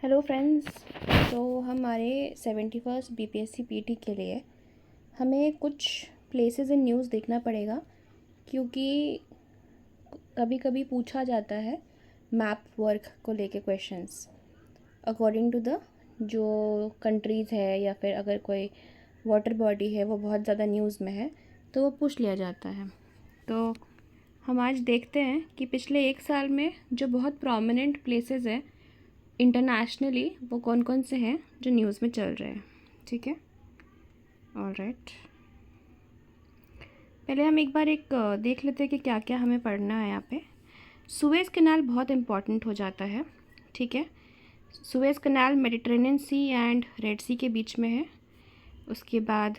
Hello friends. तो हमारे 71st BPSC PT के लिए हमें कुछ प्लेसेस इन न्यूज़ देखना पड़ेगा, क्योंकि कभी कभी पूछा जाता है मैप वर्क को लेके क्वेश्चंस अकॉर्डिंग टू द जो कंट्रीज़ है, या फिर अगर कोई वाटर बॉडी है वो बहुत ज़्यादा न्यूज़ में है तो वो पूछ लिया जाता है। तो हम आज देखते हैं कि पिछले एक साल में जो बहुत प्रोमिनेंट प्लेसेस हैं इंटरनेशनली वो कौन कौन से हैं जो न्यूज़ में चल रहे हैं। ठीक है, ऑलराइट। पहले हम एक बार देख लेते हैं कि क्या क्या हमें पढ़ना है। यहाँ पे सुएज़ कैनाल बहुत इम्पॉर्टेंट हो जाता है। ठीक है, Suez Canal Mediterranean Sea and Red Sea के बीच में है। उसके बाद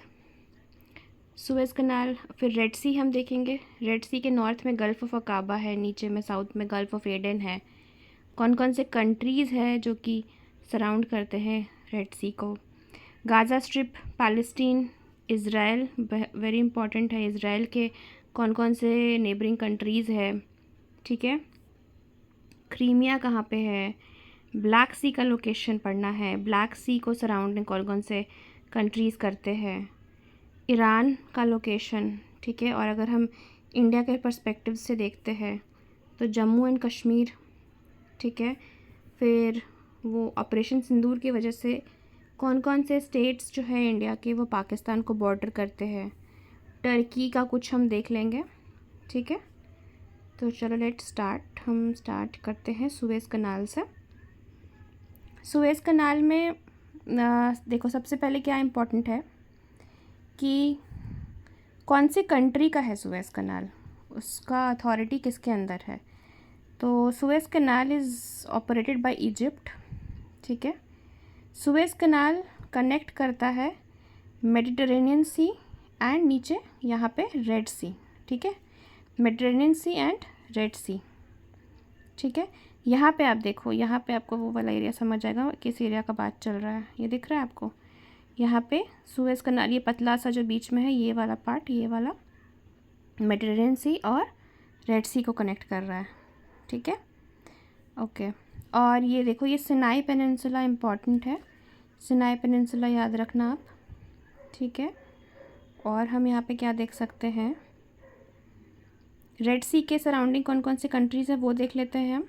सुएज़ कैनाल, फिर रेड सी हम देखेंगे। रेड सी के नॉर्थ में गल्फ़ ऑफ अकाबा है, नीचे में साउथ में गल्फ़ ऑफ एडन है। कौन कौन से कंट्रीज़ है जो कि सराउंड करते हैं रेड सी को। Gaza strip, Palestine, Israel very important है। इज़राइल के कौन कौन से नेबरिंग कंट्रीज़ है। ठीक है, क्रीमिया कहाँ पे है। ब्लैक सी का लोकेशन पढ़ना है। ब्लैक सी को सराउंडिंग कौन कौन से कंट्रीज़ करते हैं। ईरान का लोकेशन। ठीक है, और अगर हम इंडिया के पर्सपेक्टिव से देखते हैं तो जम्मू एंड कश्मीर। ठीक है, फिर वो ऑपरेशन सिंदूर की वजह से कौन कौन से स्टेट्स जो है इंडिया के वो पाकिस्तान को बॉर्डर करते हैं। टर्की का कुछ हम देख लेंगे। ठीक है, तो चलो लेट स्टार्ट। हम स्टार्ट करते हैं सुएज़ कनाल से। सुएज़ कनाल में देखो सबसे पहले क्या इम्पोर्टेंट है कि कौन सी कंट्री का है सुएज़ कनाल, उसका अथॉरिटी किसके अंदर है। तो Suez Canal is operated by Egypt. ठीक है, सुएज़ कनाल कनेक्ट करता है मेडिटरेनियन सी एंड नीचे यहाँ पे रेड सी। ठीक है, मेडिटरेनियन सी एंड रेड सी। ठीक है, यहाँ पे आप देखो, यहाँ पे आपको वो वाला एरिया समझ आएगा किस एरिया का बात चल रहा है। ये दिख रहा है आपको, यहाँ पे सुएज़ कनाल, ये पतला सा जो बीच में है ये वाला पार्ट, ये वाला मेडिटरेनियन सी और रेड सी को कनेक्ट कर रहा है। ठीक है, ओके। और ये देखो, ये सिनाई पेनिनसुला इम्पॉर्टेंट है। सिनाई पेनिनसुला याद रखना आप। ठीक है, और हम यहाँ पे क्या देख सकते हैं, रेड सी के सराउंडिंग कौन कौन सी कंट्रीज़ है वो देख लेते हैं। हम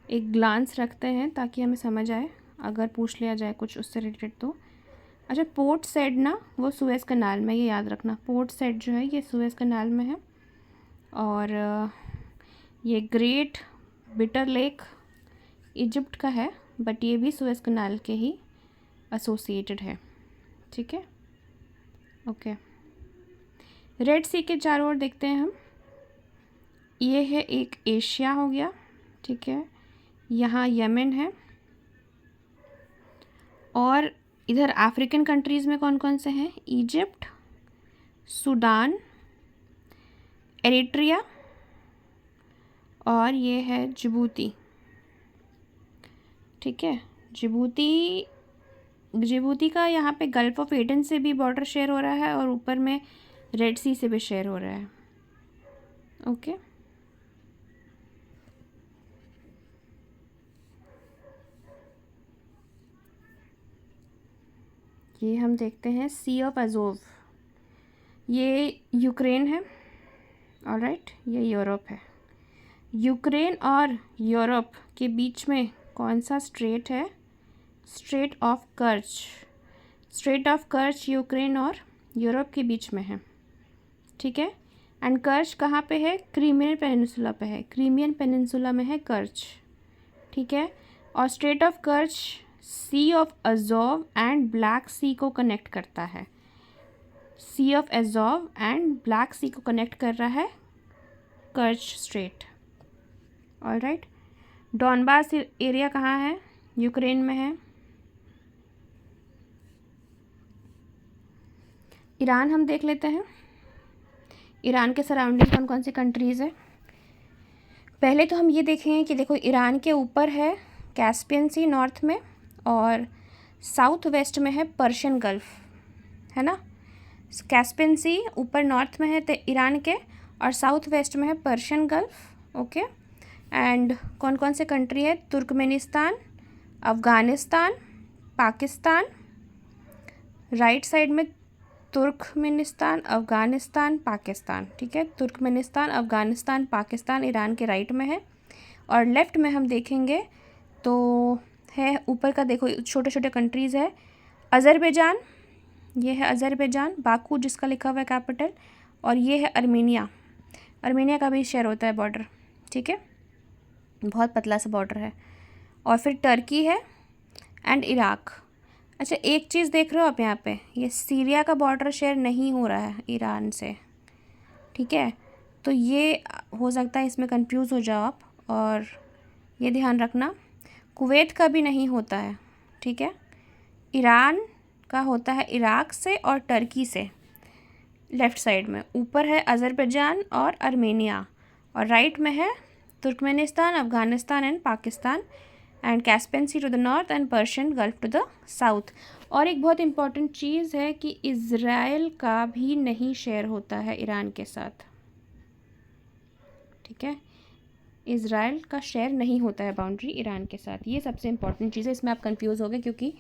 एक ग्लांस रखते हैं ताकि हमें समझ आए अगर पूछ लिया जाए कुछ उससे रिलेटेड तो। अच्छा, पोर्ट साइड ना वो सुएज़ कनाल में, ये याद रखना, पोर्ट साइड जो है ये सुएज़ कनाल में है। और ये ग्रेट बिटर लेक इजिप्ट का है, बट ये भी सुएज़ कनाल के ही एसोसिएटेड है। ठीक है, ओके। रेड सी के चारों ओर देखते हैं हम, ये है एक एशिया हो गया। ठीक है, यहाँ यमन है, और इधर अफ्रीकन कंट्रीज़ में कौन कौन से हैं, इजिप्ट, सूडान, एरिट्रिया, और ये है जिबूती। ठीक है, जिबूती का यहाँ पे गल्फ़ ऑफ एडन से भी बॉर्डर शेयर हो रहा है और ऊपर में रेड सी से भी शेयर हो रहा है। ओके, ये हम देखते हैं सी ऑफ अज़ोव, ये यूक्रेन है। ऑलराइट, ये यूरोप है। यूक्रेन और यूरोप के बीच में कौन सा स्ट्रेट है, straight of कर्च। Straight of कर्च Ukraine और यूरोप के बीच में है। ठीक है, एंड कर्च कहाँ पे है, क्रीमियन पेनिनसुला पे है। क्रीमियन पेनिनसुला में है कर्च। ठीक है, और Strait of Kerch Sea of Azov and Black Sea को कनेक्ट करता है। Sea of Azov and Black Sea को कनेक्ट कर रहा है Kerch Strait. Alright, Donbas area कहाँ है, यूक्रेन में है। ईरान हम देख लेते हैं, ईरान के सराउंडिंग कौन कौन सी कंट्रीज़ है। पहले तो हम ये देखेंगे कि देखो, ईरान के ऊपर है कैस्पियन सी नॉर्थ में, और साउथ वेस्ट में है पर्शियन गल्फ़, है ना। कैस्पियन सी ऊपर नॉर्थ में है तो ईरान के, और साउथ वेस्ट में है पर्शियन गल्फ़। ओके, एंड कौन कौन से कंट्री है, Turkmenistan, Afghanistan, Pakistan, right side में तुर्कमेनिस्तान, अफ़गानिस्तान, पाकिस्तान, ठीक है। तुर्कमेनिस्तान, अफ़गानिस्तान, पाकिस्तान ईरान के राइट में है। और लेफ़्ट में हम देखेंगे तो है ऊपर का, देखो छोटे छोटे कंट्रीज़ है। अज़रबैजान, ये है अज़रबैजान, बाकू जिसका लिखा हुआ है कैपिटल, और ये है अर्मीनिया। अर्मीनिया का भी शेयर होता है बॉर्डर, ठीक है, बहुत पतला सा बॉर्डर है। और फिर टर्की है एंड इराक। अच्छा, एक चीज़ देख रहे हो आप यहाँ पे, ये सीरिया का बॉर्डर शेयर नहीं हो रहा है ईरान से, ठीक है। तो ये हो सकता है इसमें कंफ्यूज हो जाओ आप, और ये ध्यान रखना कुवैत का भी नहीं होता है, ठीक है। ईरान का होता है इराक से और टर्की से, लेफ़्ट साइड में। ऊपर है अज़रबैजान और अर्मेनिया, और राइट में है Turkmenistan, Afghanistan and Pakistan, and Caspian Sea to the north and Persian Gulf to the south. और एक बहुत इंपॉर्टेंट चीज़ है कि इज़राइल का भी नहीं शेयर होता है ईरान के साथ, ठीक है। इज़राइल का शेयर नहीं होता है बाउंड्री ईरान के साथ, ये सबसे इम्पॉर्टेंट चीज़ है। इसमें आप कंफ्यूज हो गए क्योंकि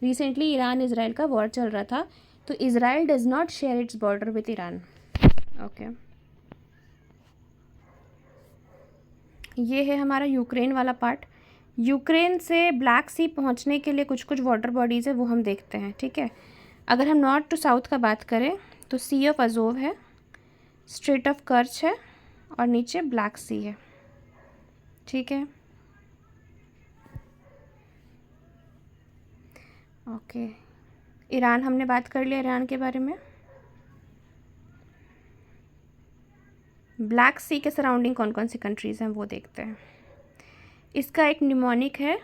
रिसेंटली ईरान इज़राइल का वॉर चल रहा था, तो Israel does not share its border with Iran, okay. ये है हमारा यूक्रेन वाला पार्ट। यूक्रेन से ब्लैक सी पहुंचने के लिए कुछ कुछ वाटर बॉडीज़ है, वो हम देखते हैं, ठीक है। अगर हम नॉर्थ टू साउथ का बात करें तो सी ऑफ अजोव है, स्ट्रेट ऑफ कर्च है, और नीचे ब्लैक सी है, ठीक है, ओके। ईरान हमने बात कर लिया ईरान के बारे में। ब्लैक सी के सराउंडिंग कौन कौन सी कंट्रीज़ हैं वो देखते हैं। इसका एक निमोनिक है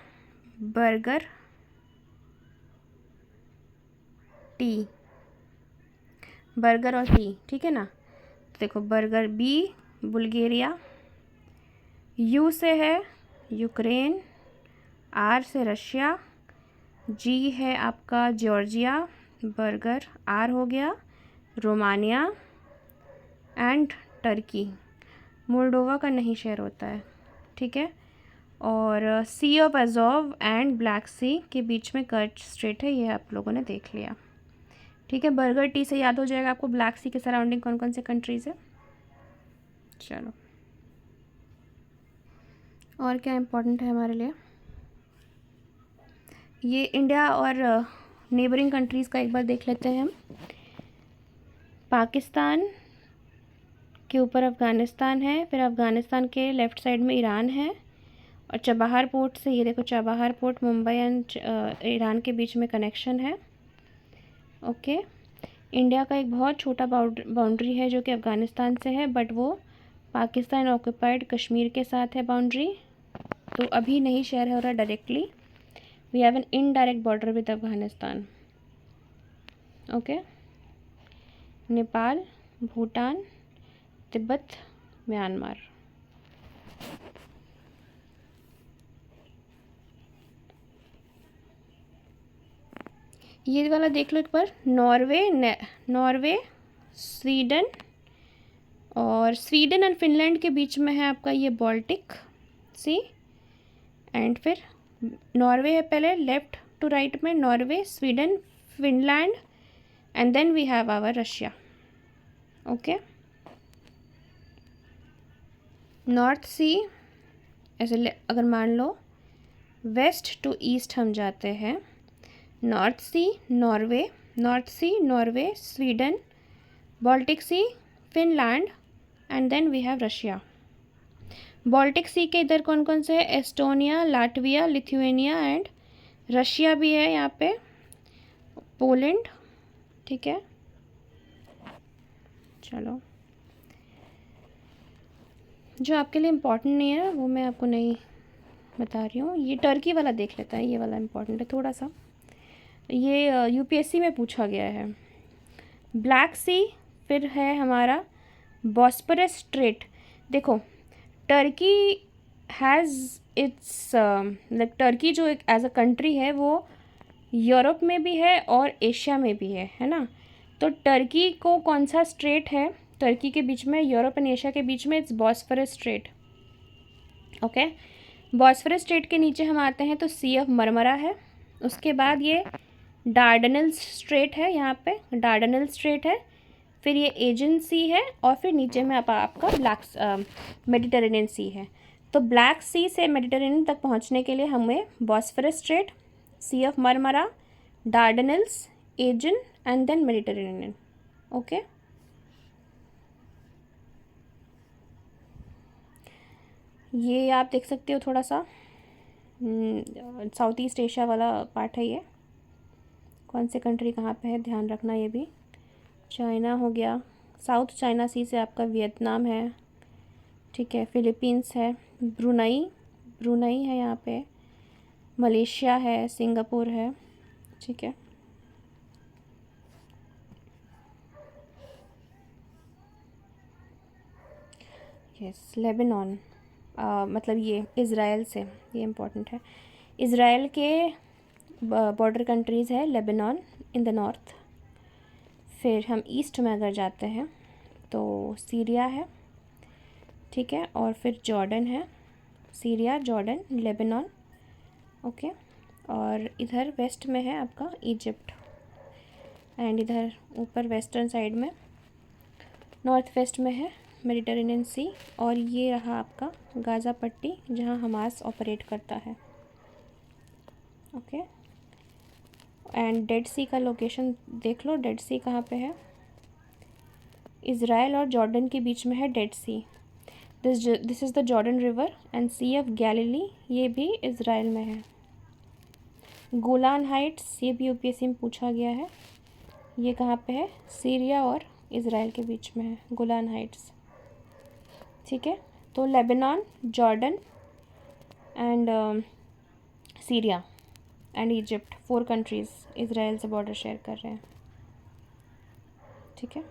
बर्गर टी, बर्गर और टी, ठीक है ना। तो देखो बर्गर बी बुल्गारिया, यू से है यूक्रेन, आर से रशिया, जी है आपका जॉर्जिया, बर्गर आर हो गया रोमानिया एंड टर्की। मोल्डोवा का नहीं शेयर होता है, ठीक है। और सी ऑफ अजोव एंड ब्लैक सी के बीच में कर्च स्ट्रेट है, ये आप लोगों ने देख लिया, ठीक है। बर्गर टी से याद हो जाएगा आपको ब्लैक सी के सराउंडिंग कौन कौन से कंट्रीज़ है। चलो, और क्या इम्पोर्टेंट है हमारे लिए, ये इंडिया और नेबरिंग कंट्रीज़ का एक बार देख लेते हैं हम। पाकिस्तान के ऊपर अफ़गानिस्तान है, फिर अफ़गानिस्तान के लेफ़्ट साइड में ईरान है, और चबाहार पोर्ट से, ये देखो Chabahar port Mumbai and Iran के बीच में कनेक्शन है, ओके। इंडिया का एक बहुत छोटा बाउंड्री है जो कि अफ़गानिस्तान से है, बट वो पाकिस्तान ऑक्यूपाइड कश्मीर के साथ है बाउंड्री, तो अभी नहीं शेयर हो रहा directly. We have an indirect border with Afghanistan, okay. Nepal, Bhutan, Tibet, Myanmar. ये वाला देख लो एक बार, नॉर्वे, स्वीडन, और स्वीडन एंड फिनलैंड के बीच में है आपका ये बाल्टिक सी, एंड फिर नॉर्वे है पहले लेफ्ट टू राइट में, Norway, Sweden, Finland, and then we have our Russia, okay. North Sea ऐसे अगर मान लो वेस्ट टू ईस्ट हम जाते हैं, North Sea Norway, Sweden, Baltic Sea, Finland, and then we have Russia. Baltic Sea के इधर कौन कौन से है, Estonia, Latvia, Lithuania and Russia भी है यहाँ पे, पोलैंड, ठीक है। चलो, जो आपके लिए इम्पोर्टेंट नहीं है वो मैं आपको नहीं बता रही हूँ। ये टर्की वाला देख लेता है, ये वाला इम्पोर्टेंट है थोड़ा सा, ये यूपीएससी में पूछा गया है। ब्लैक सी, फिर है हमारा बॉस्फोरस स्ट्रेट। देखो Turkey has its like, Turkey जो एक एज अ कंट्री है वो यूरोप में भी है और एशिया में भी है ना। तो टर्की को कौन सा स्ट्रेट है टर्की के बीच में, यूरोप एंड एशिया के बीच में, it's Bosphorus straight, okay. Bosphorus straight के नीचे हम आते हैं तो सी ऑफ मरमरा है। उसके बाद ये डार्डनल्स स्ट्रेट है, यहाँ पे डार्डनल स्ट्रेट है, फिर ये एजियन सी है, और फिर नीचे में आपका ब्लैक मेडिटेरेनियन सी है। तो ब्लैक सी से मेडिटेरेनियन तक पहुँचने के लिए हमें Bosphorus Strait, Sea of Marmara, Dardanelles, Aegean and then Mediterranean. Okay, ये आप देख सकते हो थोड़ा सा साउथ ईस्ट एशिया वाला पार्ट है। ये कौन से कंट्री कहाँ पे है ध्यान रखना। ये भी चाइना हो गया, साउथ चाइना सी से आपका वियतनाम है, ठीक है, फिलीपींस है, ब्रुनई है, यहाँ पे मलेशिया है, सिंगापुर है, ठीक है। यस, लेबनान, मतलब ये इज़राइल से, ये इम्पोर्टेंट है। इज़राइल के बॉर्डर कंट्रीज़ है लेबनान इन द नॉर्थ। फिर हम ईस्ट में अगर जाते हैं तो सीरिया है, ठीक है, और फिर जॉर्डन है, सीरिया, जॉर्डन, लेबनान, ओके। और इधर वेस्ट में है आपका इजिप्ट, एंड इधर ऊपर वेस्टर्न साइड में नॉर्थ वेस्ट में है मेडिटेरेनियन सी, और ये रहा आपका गाज़ा पट्टी जहाँ हमास ऑपरेट करता है, ओके। एंड डेड सी का लोकेशन देख लो, डेड सी कहाँ पे है, इज़राइल और जॉर्डन के बीच में है Dead Sea. This is the Jordan River and Sea of Galilee, ये भी इज़राइल में है। गोलान हाइट्स, ये भी यूपीएससी में पूछा गया है, ये कहाँ पे है, सीरिया और इज़राइल के बीच में है गोलान हाइट्स, ठीक है। तो Lebanon, Jordan and Syria and Egypt, 4 countries Israel से बॉर्डर शेयर कर रहे हैं, ठीक है।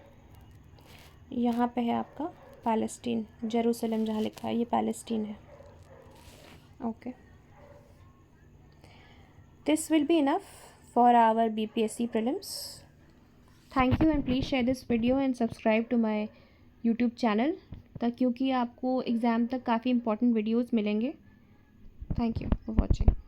यहाँ पे है आपका पैलेस्टीन, जेरूसलम जहाँ लिखा है ये पैलेस्टीन है, okay. This will be enough for our BPSC prelims. Thank you and please share this video and subscribe to my YouTube channel, क्योंकि आपको एग्ज़ाम तक काफ़ी इंपॉर्टेंट वीडियोज़ मिलेंगे। Thank you for watching.